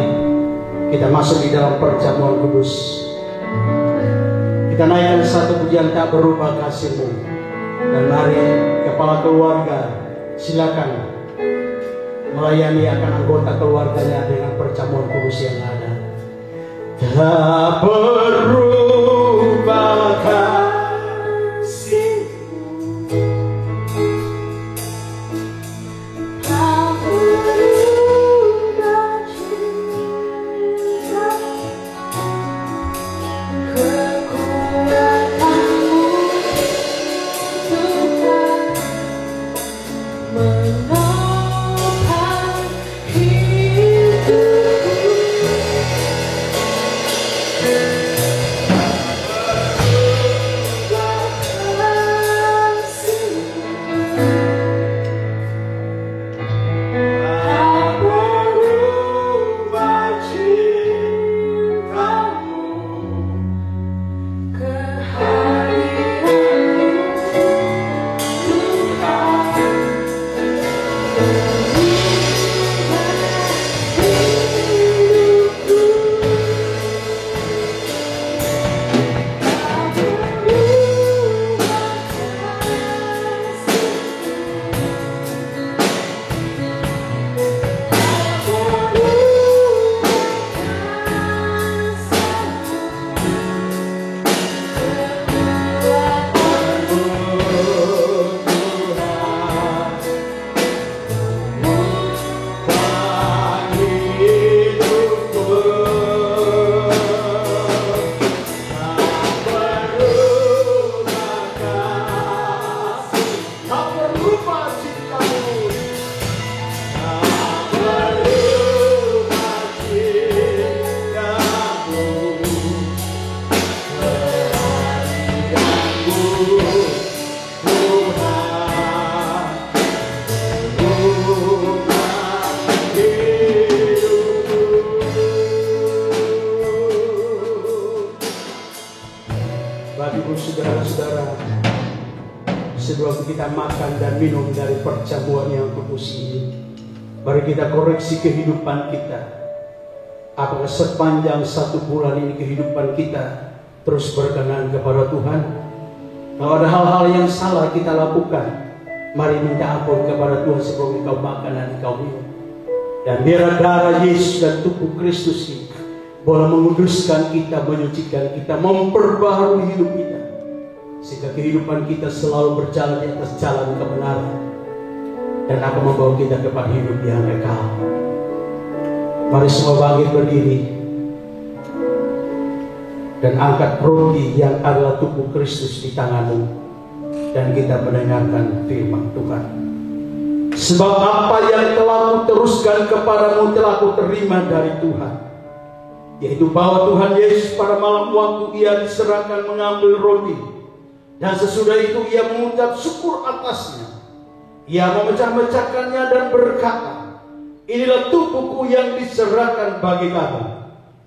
kita masuk di dalam perjamuan kudus. Kita naikkan satu pujian tak berubah kasih-Mu. Dan mari kepala keluarga silakan melayani akan anggota keluarganya dengan perjamuan kudus yang ada. Tak berubah kasih, tak berubah cinta, kekuatan-Mu Tuhan menopang hidupku. Sebelum kita makan dan minum dari perjamuan yang kudus ini, mari kita koreksi kehidupan kita. Apakah sepanjang 1 bulan ini kehidupan kita terus berkenan kepada Tuhan? Kalau ada hal-hal yang salah kita lakukan, mari minta ampun kepada Tuhan sebelum engkau makan dan engkau minum. Dan biar darah Yesus dan tubuh Kristus ini boleh menguduskan kita, menyucikan kita, memperbaharui hidup kita, sehingga kehidupan kita selalu berjalan di atas jalan kebenaran dan akan membawa kita kepada hidup yang kekal. Mari semua bangkit berdiri dan angkat roti yang adalah tubuh Kristus di tanganmu, dan kita mendengarkan firman Tuhan. Sebab apa yang telah kuteruskan kepadamu telah kuterima dari Tuhan, yaitu bahwa Tuhan Yesus pada malam waktu ia diserahkan mengambil roti, dan sesudah itu ia mengucap syukur atasnya. Ia memecah-mecahkannya dan berkata, "Inilah tubuhku yang diserahkan bagi kamu.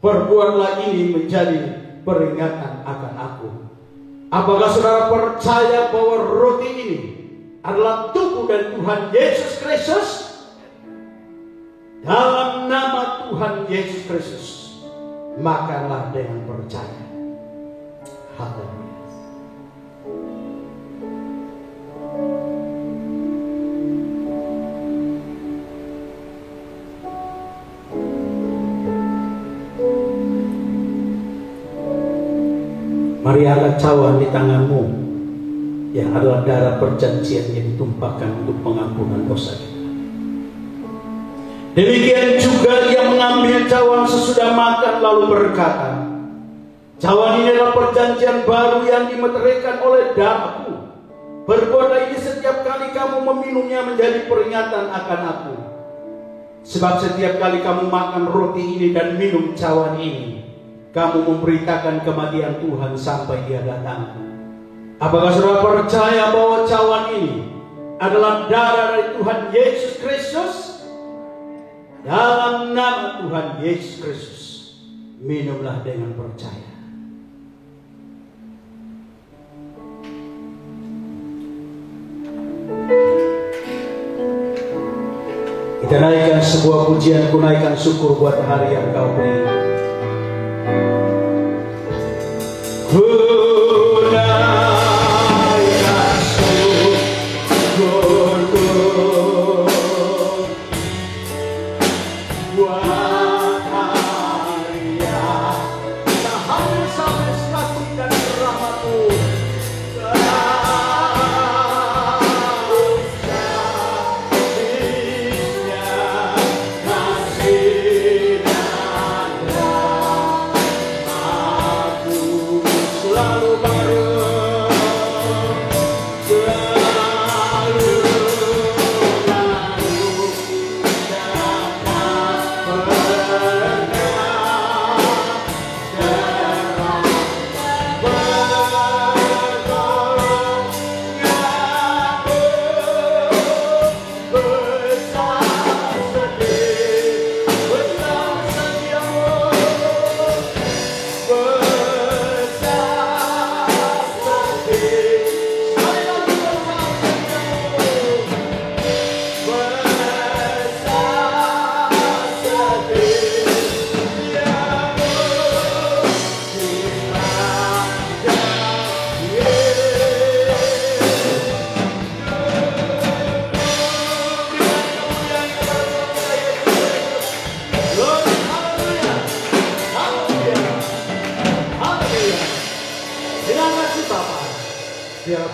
Perbuatlah ini menjadi peringatan akan aku." Apakah saudara percaya bahwa roti ini adalah tubuh dan Tuhan Yesus Kristus? Dalam nama Tuhan Yesus Kristus, makanlah dengan percaya. Haleluya. Mari angkat cawan di tanganmu yang adalah darah perjanjian yang ditumpahkan untuk pengampunan dosa kita. Demikian juga ia mengambil cawan sesudah makan lalu berkata, "Cawan ini adalah perjanjian baru yang dimeteraikan oleh darahku. Berbuatlah ini setiap kali kamu meminumnya menjadi peringatan akan aku. Sebab setiap kali kamu makan roti ini dan minum cawan ini, kamu memberitakan kematian Tuhan sampai Dia datang." Apakah saudara percaya bahwa cawan ini adalah darah dari Tuhan Yesus Kristus? Dalam nama Tuhan Yesus Kristus, minumlah dengan percaya. Kita naikkan sebuah pujian, ku naikkan syukur buat hari yang kau beri. Ku naikkan syukurku buat hari yang tak habis kasih dan rahmat-Mu. Kasih dan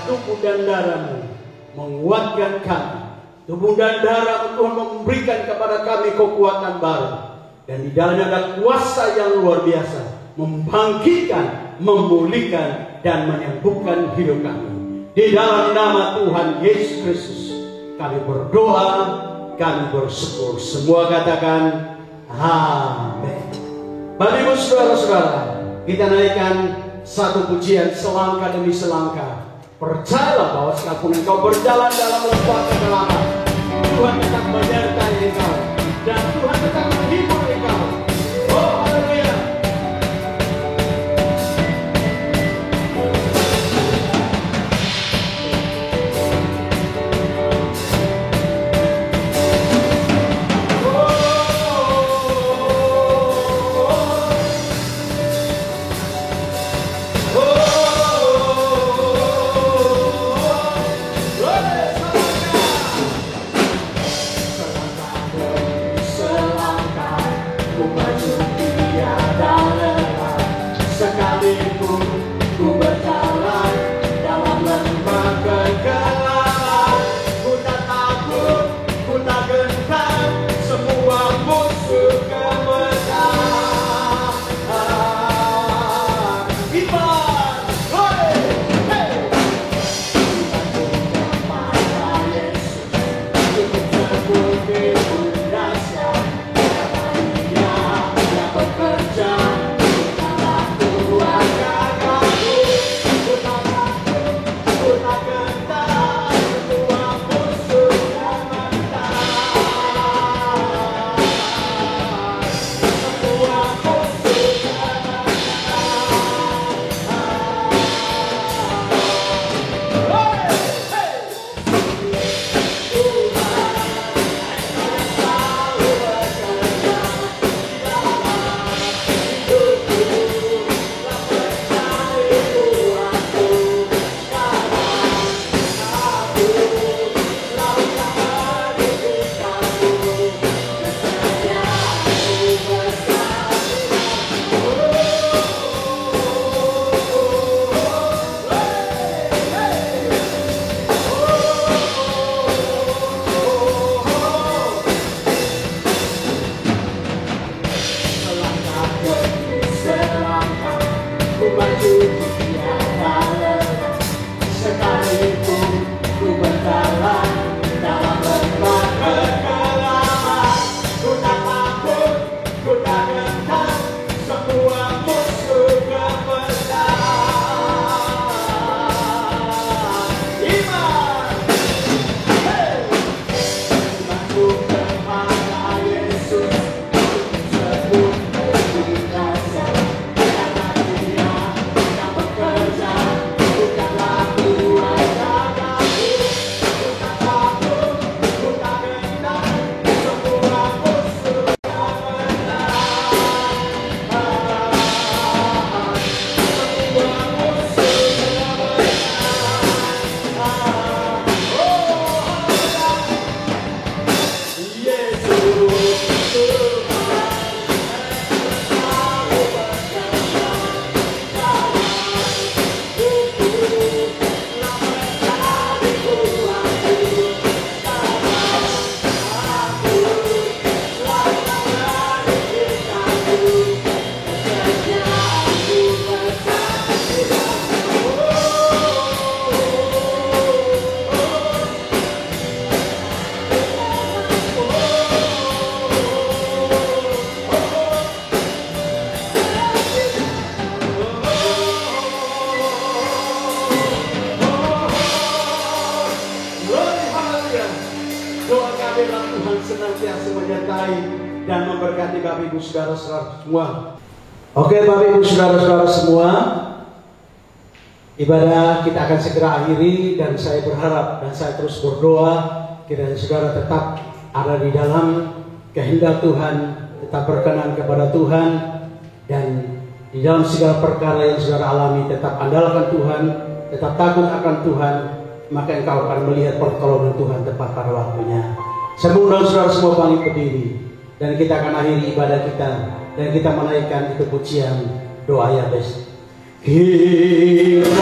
tubuh dan darah-Mu menguatkan kami. Tubuh dan darah Tuhan memberikan kepada kami kekuatan baru. Dan di dalamnya ada kuasa yang luar biasa, membangkitkan, memulihkan, dan menyembuhkan hidup kami. Di dalam nama Tuhan Yesus Kristus kami berdoa, kami bersyukur. Semua katakan amin. Bapak Ibu saudara-saudara, kita naikkan satu pujian selangkah demi selangkah. Percayalah bahwa sekalipun engkau berjalan dalam lembah kegelapan, Tuhan tetap menyertai engkau dan Tuhan tetap menghibur engkau. Oh haleluya. senantiasa menyertai dan memberkati Bapak Ibu Saudara-saudara semua. Oke Bapak Ibu Saudara-saudara semua, ibadah kita akan segera akhiri dan saya berharap dan saya terus berdoa kiranya saudara tetap ada di dalam kehendak Tuhan, tetap berkenan kepada Tuhan, dan di dalam segala perkara yang saudara alami tetap andalkan Tuhan, tetap takut akan Tuhan, maka engkau akan melihat pertolongan Tuhan tepat pada waktunya. Saya mengundang saudara semua bangkit berdiri dan kita akan akhiri ibadah kita dan kita menaikkan itu pujian doa Yabes. Kiranya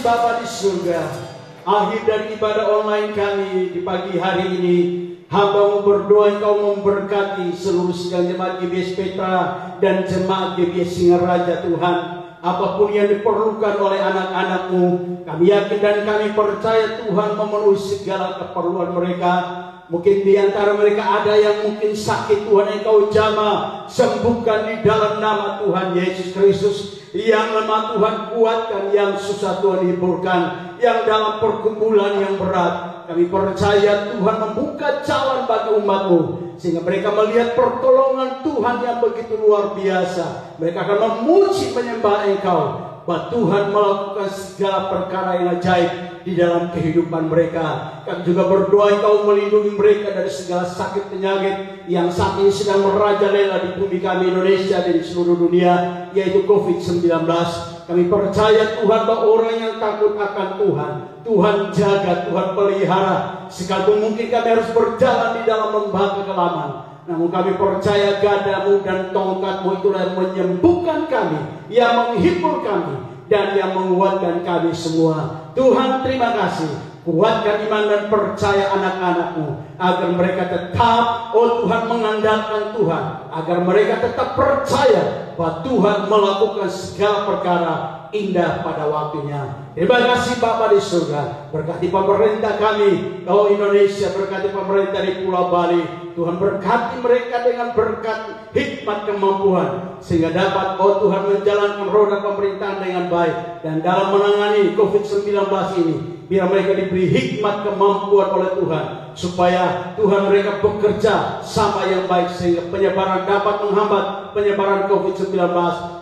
Bapa di surga, akhir dari ibadah online kami di pagi hari ini, hamba berdoa Engkau memberkati seluruh sidang jemaat GBS Petra dan jemaat GBS Singaraja Tuhan. Apapun yang diperlukan oleh anak-anak-Mu, kami yakin dan kami percaya Tuhan memenuhi segala keperluan mereka. Mungkin di antara mereka ada yang mungkin sakit, Tuhan Engkau jamah, sembuhkan di dalam nama Tuhan Yesus Kristus. Yang lemah Tuhan kuatkan, yang susah Tuhan hiburkan, yang dalam pergumulan yang berat, kami percaya Tuhan membuka jalan bagi umat-Mu, sehingga mereka melihat pertolongan Tuhan yang begitu luar biasa. Mereka akan memuji menyembah Engkau, bahwa Tuhan melakukan segala perkara yang ajaib di dalam kehidupan mereka. Kami juga berdoa Engkau melindungi mereka dari segala sakit penyakit yang saat ini sedang merajalela di bumi kami Indonesia dan di seluruh dunia, yaitu COVID-19. Kami percaya Tuhan bahwa orang yang takut akan Tuhan, Tuhan jaga, Tuhan pelihara. Sekalipun mungkin kami harus berjalan di dalam lembah kekelaman, namun kami percaya gadamu dan tongkatmu itulah yang menyembuhkan kami, yang menghibur kami, dan yang menguatkan kami semua. Tuhan terima kasih. Kuatkan iman dan percaya anak-anak-Mu, agar mereka tetap, oh Tuhan, mengandalkan Tuhan, agar mereka tetap percaya bahwa Tuhan melakukan segala perkara indah pada waktunya. Terima kasih Bapa di surga. Berkati pemerintah kami, oh Indonesia, berkati pemerintah di Pulau Bali. Tuhan berkati mereka dengan berkat hikmat kemampuan, sehingga dapat, oh Tuhan, menjalankan roda pemerintahan dengan baik. Dan dalam menangani COVID-19 ini, biar mereka diberi hikmat kemampuan oleh Tuhan, supaya Tuhan mereka bekerja sama yang baik, sehingga penyebaran dapat menghambat penyebaran COVID-19.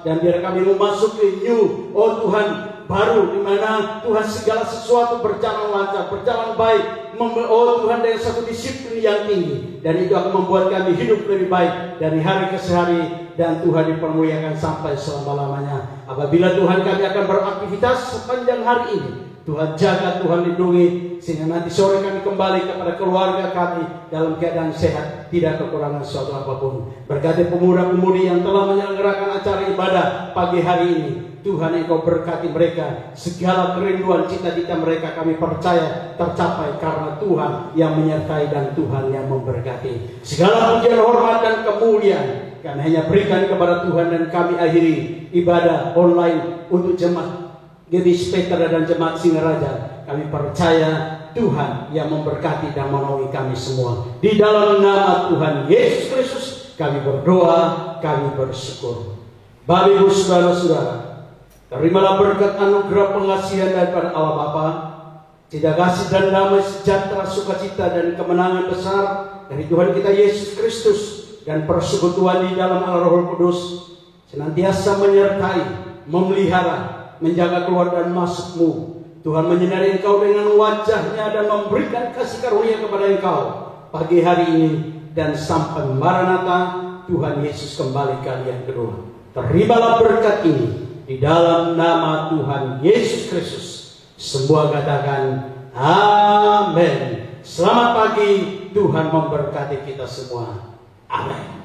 Dan biar kami memasuki new, oh Tuhan, baru, di mana Tuhan segala sesuatu berjalan lancar, berjalan baik. Oh Tuhan, dengan satu disiplin yang tinggi, dan itu akan membuat kami hidup lebih baik dari hari ke hari, dan Tuhan dipermuliakan sampai selama-lamanya. Apabila Tuhan kami akan beraktivitas sepanjang hari ini, Tuhan jaga, Tuhan lindungi, sehingga nanti sore kami kembali kepada keluarga kami dalam keadaan sehat, tidak kekurangan sesuatu apapun. Berkati pemuda-pemudi yang telah menyelenggarakan acara ibadah pagi hari ini, Tuhan Engkau berkati mereka. Segala kerinduan cita-cita mereka kami percaya tercapai karena Tuhan yang menyertai dan Tuhan yang memberkati. Segala pujian, hormat dan kemuliaan kami hanya berikan kepada Tuhan. Dan kami akhiri ibadah online untuk jemaat GBS Petra dan jemaat Singaraja. Kami percaya Tuhan yang memberkati dan menolongi kami semua. Di dalam nama Tuhan Yesus Kristus kami berdoa, kami bersyukur. Bapak Ibu saudara-saudara, terimalah berkat anugerah pengasihan daripada Allah Bapa, cita kasih dan damai sejahtera, sukacita dan kemenangan besar dari Tuhan kita Yesus Kristus, dan persekutuan di dalam Allah Roh Kudus senantiasa menyertai, memelihara, menjaga keluar dan masukmu. Tuhan menyinari engkau dengan wajahnya dan memberikan kasih karunia kepada engkau pagi hari ini dan sampai Maranatha Tuhan Yesus kembali kali yang kedua. Terimalah berkat ini di dalam nama Tuhan Yesus Kristus. Semua katakan amin. Selamat pagi, Tuhan memberkati kita semua. Amin.